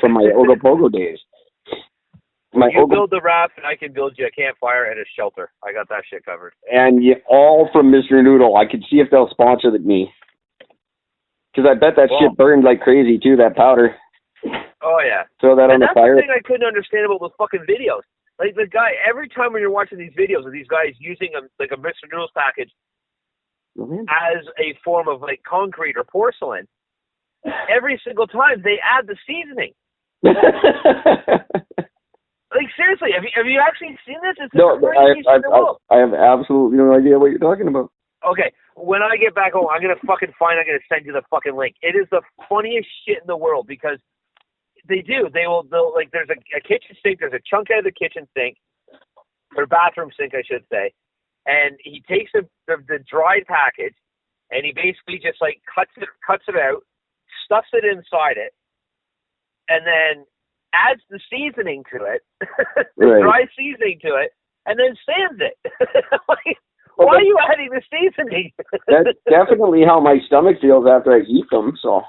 from my Ogopogo days. You build the raft, and I can build you a campfire and a shelter. I got that shit covered. And all from Mr. Noodle. I could see if they'll sponsor me. Because I bet that shit burned like crazy, too, that powder. Oh, yeah. Throw that on the fire. That's the thing I couldn't understand about those fucking videos. Like, the guy, every time when you're watching these videos of these guys using a Mr. Noodles package as a form of, like, concrete or porcelain, every single time they add the seasoning. Like, seriously, have you actually seen this? It's the craziest shit in the world. I have absolutely no idea what you're talking about. Okay, when I get back home, I'm going to send you the fucking link. It is the funniest shit in the world because they'll like, there's a kitchen sink, there's a chunk out of the kitchen sink, or bathroom sink, I should say, and he takes the dried package, and he basically just, like, cuts it out, stuffs it inside it, and then adds the seasoning to it, the dry seasoning to it, and then sands it. Like, why are you adding the seasoning? That's definitely how my stomach feels after I eat them. So,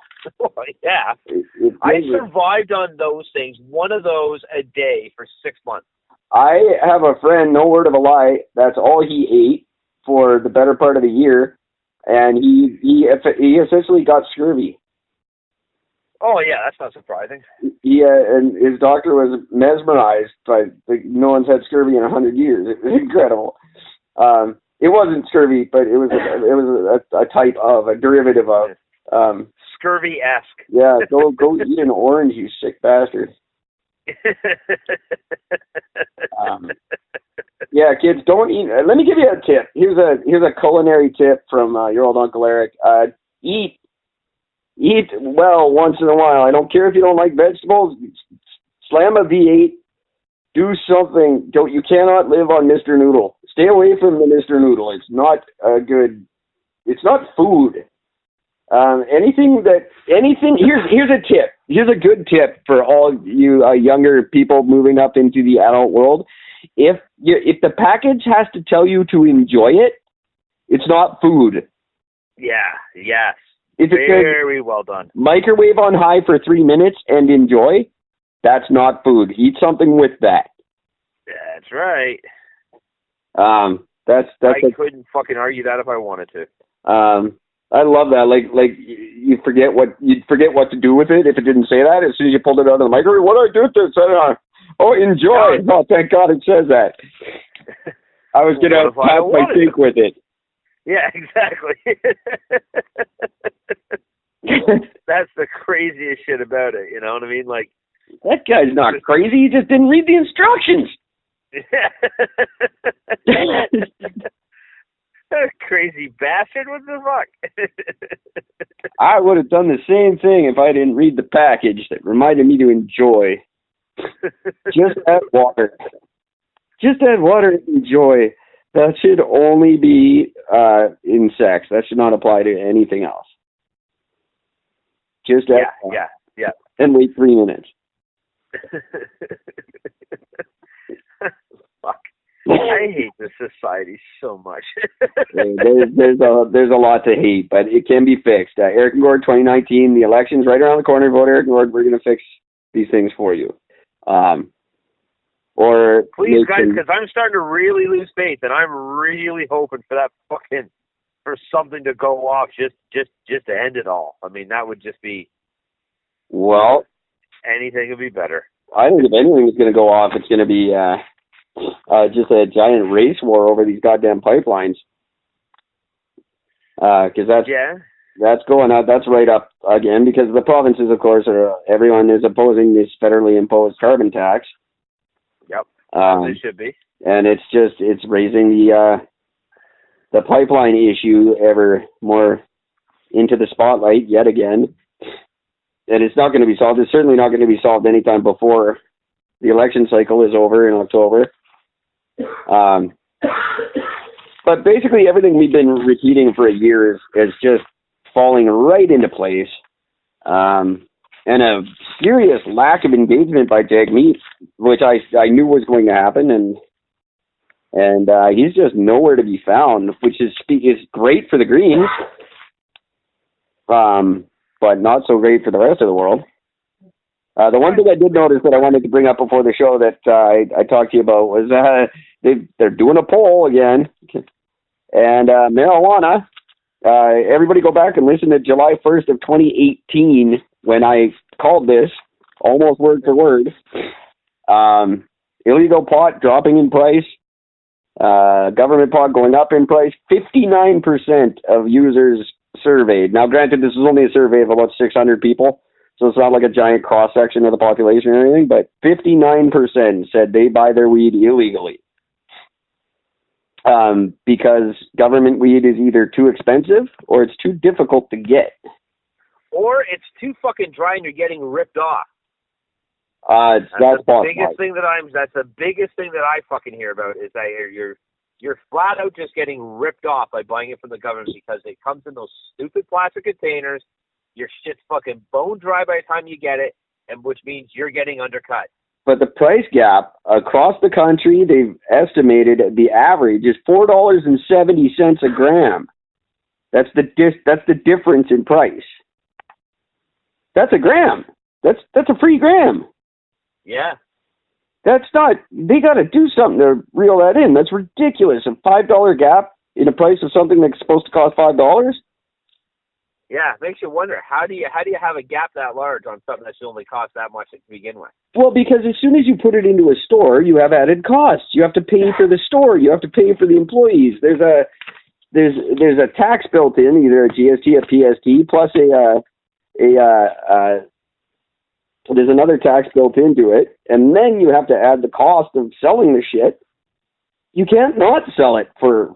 yeah, I survived on those things, one of those a day for 6 months. I have a friend, no word of a lie, that's all he ate for the better part of the year, and he essentially got scurvy. Oh, yeah, that's not surprising. Yeah, and his doctor was mesmerized by, like, no one's had scurvy in 100 years. It was incredible. It wasn't scurvy, but it was a type of, a derivative of. Scurvy-esque. Yeah, go eat an orange, you sick bastard. Yeah, kids, don't eat. Let me give you a tip. Here's a culinary tip from your old Uncle Eric. Eat well once in a while. I don't care if you don't like vegetables. Slam a V8. Do something. You cannot live on Mr. Noodle. Stay away from the Mr. Noodle. It's not good. It's not food. Here's a tip. Here's a good tip for all you younger people moving up into the adult world. If the package has to tell you to enjoy it, it's not food. Yeah. Yes. If it very well done. Microwave on high for 3 minutes and enjoy, that's not food. Eat something with that. That's right. I couldn't fucking argue that if I wanted to. I love that. Like you'd forget what to do with it if it didn't say that. As soon as you pulled it out of the microwave, what do I do with this? Oh, enjoy. Oh, thank God it says that. I was gonna tap my sink with it. Yeah, exactly. That's the craziest shit about it, you know what I mean? Like, that guy's not crazy, he just didn't read the instructions. Crazy bastard, what the fuck? I would have done the same thing if I didn't read the package that reminded me to enjoy. Just add water. Just add water and enjoy. That should only be in sex. That should not apply to anything else. Just add water. Yeah. And wait 3 minutes. Fuck. I hate this society so much. there's a lot to hate, but it can be fixed. Eric and Gord 2019, the election's right around the corner. Vote Eric and Gord. We're going to fix these things for you. Or please, guys, because I'm starting to really lose faith, and I'm really hoping for something to go off just to end it all. I mean, that would just be. Well, anything would be better. I think if anything is going to go off, it's going to be just a giant race war over these goddamn pipelines. Because that's going out. That's right up again. Because the provinces, of course, everyone is opposing this federally imposed carbon tax. Yep, they should be. And it's raising the pipeline issue ever more into the spotlight yet again. And it's not going to be solved. It's certainly not going to be solved anytime before the election cycle is over in October. But basically everything we've been repeating for a year is just falling right into place. And a serious lack of engagement by Jagmeet, which I knew was going to happen, and he's just nowhere to be found, which is great for the Greens, but not so great for the rest of the world. The one thing I did notice that I wanted to bring up before the show that I talked to you about was they're doing a poll again, and marijuana. Everybody go back and listen to July 1st of 2018 when I called this almost word for word. Illegal pot dropping in price. Government pot going up in price. 59% of users surveyed. Now, granted, this is only a survey of about 600 people, so it's not like a giant cross-section of the population or anything, but 59% said they buy their weed illegally. Because government weed is either too expensive or it's too difficult to get. Or it's too fucking dry and you're getting ripped off. That's the biggest thing that's the biggest thing that I fucking hear about is that you're flat out just getting ripped off by buying it from the government because it comes in those stupid plastic containers. Your shit's fucking bone dry by the time you get it, and which means you're getting undercut. But the price gap across the country, they've estimated the average is $4.70 a gram. That's the difference in price. That's a gram. That's a free gram. Yeah. That's not. They got to do something to reel that in. That's ridiculous. A $5 gap in the price of something that's supposed to cost $5. Yeah, it makes you wonder, how do you have a gap that large on something that should only cost that much to begin with? Well, because as soon as you put it into a store, you have added costs. You have to pay for the store. You have to pay for the employees. There's a tax built in, either a GST, a PST, plus there's another tax built into it, and then you have to add the cost of selling the shit. You can't not sell it for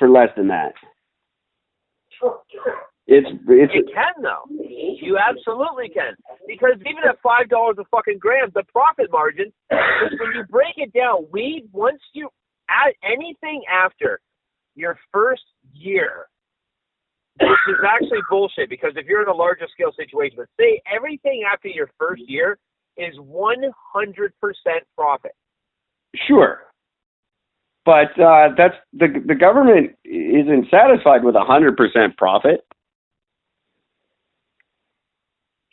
less than that. You can though. You absolutely can, because even at $5 a fucking gram, the profit margin, when you break it down, weed, once you add anything after your first year, which is actually bullshit, because if you're in a larger scale situation, but say everything after your first year is 100% profit. Sure. But that's the government isn't satisfied with 100% profit.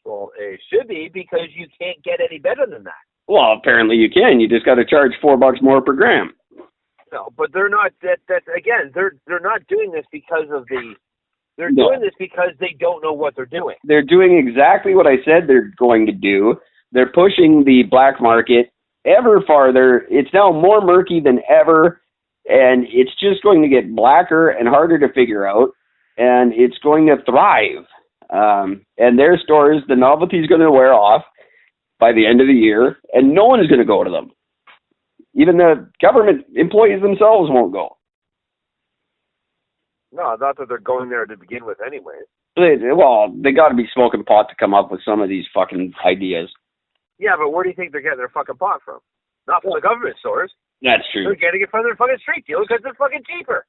Well, it should be, because you can't get any better than that. Well, apparently you can. You just got to charge $4 more per gram. No, but they're not. They're not doing this because of the. They're doing this because they don't know what they're doing. They're doing exactly what I said they're going to do. They're pushing the black market ever farther. It's now more murky than ever, and it's just going to get blacker and harder to figure out, and it's going to thrive. And their stores, the novelty is going to wear off by the end of the year, and no one is going to go to them. Even the government employees themselves won't go. No, not that they're going there to begin with anyway. Well, they got to be smoking pot to come up with some of these fucking ideas. Yeah, but where do you think they're getting their fucking pot from? Not from the government stores. That's true. They're getting it from their fucking street dealers because they're fucking cheaper.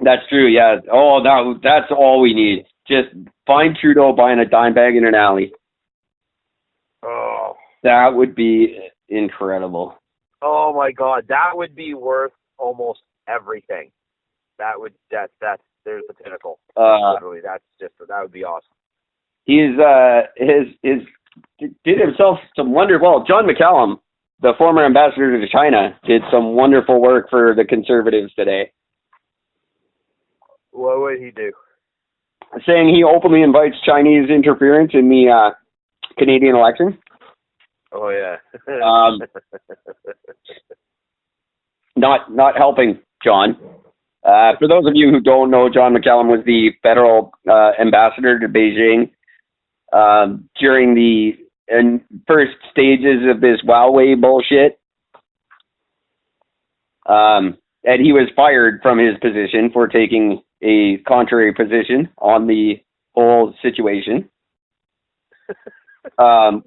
That's true, yeah. Oh, that's all we need. Just find Trudeau buying a dime bag in an alley. Oh. That would be incredible. Oh my God, that would be worth almost everything. There's the pinnacle. Literally, that would be awesome. He's did himself some Well, John McCallum, the former ambassador to China, did some wonderful work for the Conservatives today. What would he do? Saying he openly invites Chinese interference in the Canadian election. Oh yeah. Not helping John. For those of you who don't know, John McCallum was the federal ambassador to Beijing during the first stages of this Huawei bullshit. And he was fired from his position for taking a contrary position on the whole situation.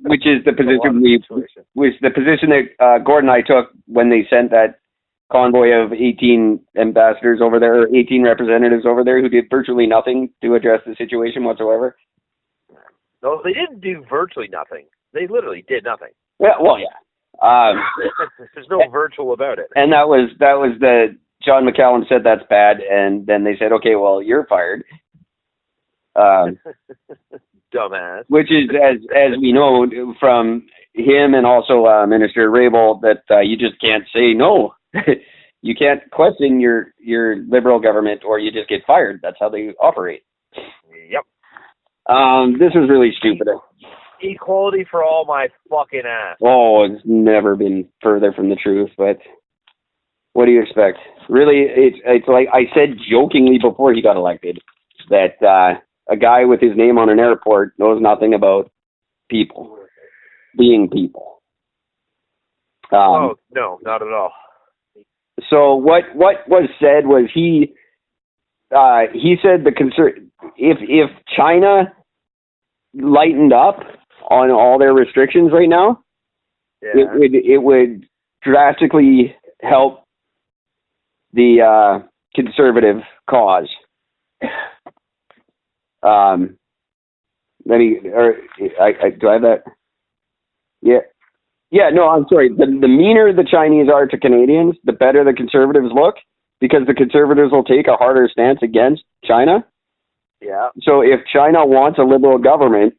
Which is the position that Gord and I took when they sent that convoy of 18 ambassadors over there, or 18 representatives over there, who did virtually nothing to address the situation whatsoever. No, they didn't do virtually nothing. They literally did nothing. Well, yeah. There's no virtual about it. And that was the John McCallum said that's bad, and then they said, okay, well, you're fired. dumbass. Which is, as we know from him and also Minister Rabel, that you just can't say no. You can't question your Liberal government, or you just get fired. That's how they operate. Yep. This is really stupid. Equality for all, my fucking ass. Oh, it's never been further from the truth, but what do you expect? Really, it's like I said jokingly before he got elected, that a guy with his name on an airport knows nothing about people, being people. Oh, no, not at all. So what was said was he said if China lightened up on all their restrictions right now, it would drastically help the conservative cause. Do I have that? Yeah. Yeah, no, I'm sorry. The meaner the Chinese are to Canadians, the better the conservatives look, because the conservatives will take a harder stance against China. Yeah. So if China wants a liberal government,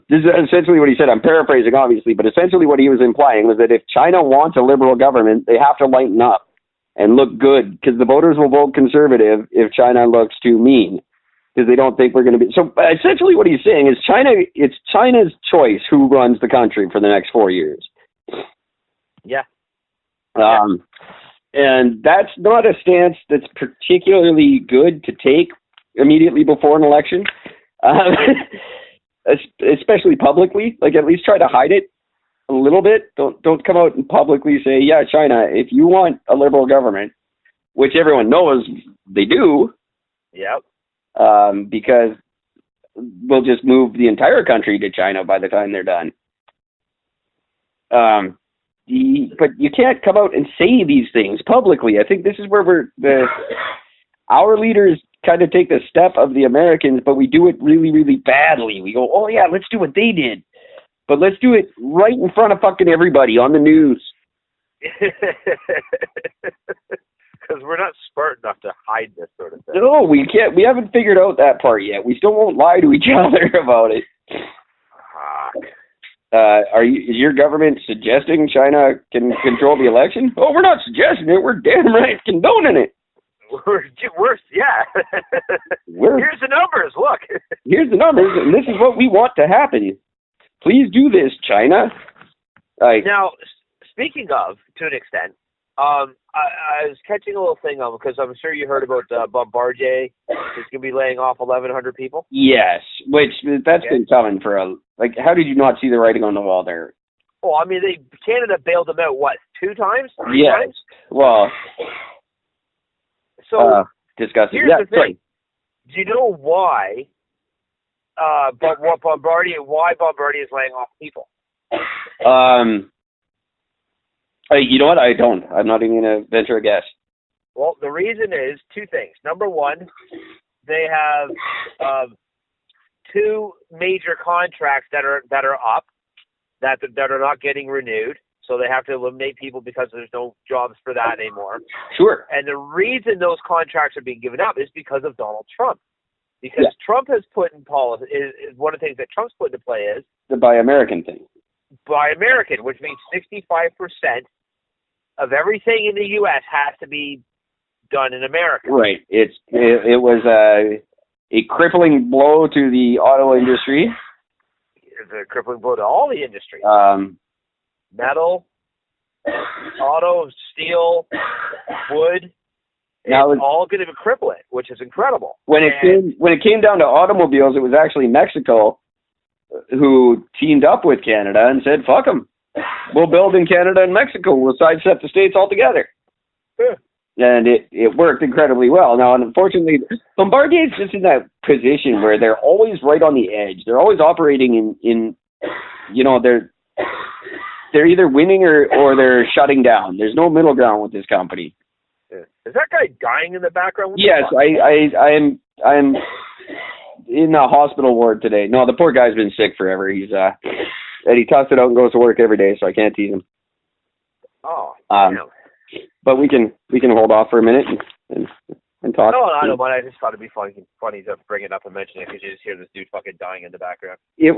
this is essentially what he said. I'm paraphrasing, obviously, but essentially what he was implying was that if China wants a liberal government, they have to lighten up and look good, because the voters will vote conservative if China looks too mean, because they don't think we're going to be. So essentially what he's saying is it's China's choice who runs the country for the next 4 years. Yeah. And that's not a stance that's particularly good to take immediately before an election, especially publicly. Like, at least try to hide it a little bit. Don't come out and publicly say, yeah, China, if you want a liberal government, which everyone knows they do. Yep. Because we'll just move the entire country to China by the time they're done. But you can't come out and say these things publicly. I think this is where our leaders kind of take the step of the Americans, but we do it really, really badly. We go, oh yeah, let's do what they did, but let's do it right in front of fucking everybody on the news. Because we're not smart enough to hide this sort of thing. No, we can't. We haven't figured out that part yet. We still won't lie to each other about it. Is your government suggesting China can control the election? Oh, we're not suggesting it. We're damn right condoning it. Yeah. Here's the numbers. Look. Here's the numbers, and this is what we want to happen. Please do this, China. Now, speaking of, to an extent, I was catching a little thing on, because I'm sure you heard about Bombardier is going to be laying off 1,100 people. Yes, which that's been coming for how did you not see the writing on the wall there? Well, I mean, Canada bailed them out, what, 2 times? 3 times? Well, so disgusting. Here's the thing. Do you know why? Bombardier is laying off people? You know what? I don't. I'm not even going to venture a guess. Well, the reason is 2 things. Number one, they have 2 major contracts that are up that are not getting renewed. So they have to eliminate people because there's no jobs for that anymore. Sure. And the reason those contracts are being given up is because of Donald Trump. Because Trump has put in policy, is one of the things that Trump's put into play is the Buy American thing. Buy American, which means 65% of everything in the U.S. has to be done in America. Right. It was a crippling blow to the auto industry. It's a crippling blow to all the industries. Metal, auto, steel, wood. Now it's all going to cripple it, which is incredible. When it came down to automobiles, it was actually Mexico who teamed up with Canada and said, fuck them. We'll build in Canada and Mexico. We'll sidestep the states altogether. Yeah. And it worked incredibly well. Now, unfortunately, Bombardier's just in that position where they're always right on the edge. They're always operating in they're either winning or they're shutting down. There's no middle ground with this company. Yeah. Is that guy dying in the background? Yes, I'm in the hospital ward today. No, the poor guy's been sick forever. He's and he toughs it out and goes to work every day, so I can't tease him. Oh, damn. But we can hold off for a minute and and talk. No, I don't mind. I just thought it'd be funny to bring it up and mention it because you just hear this dude fucking dying in the background. It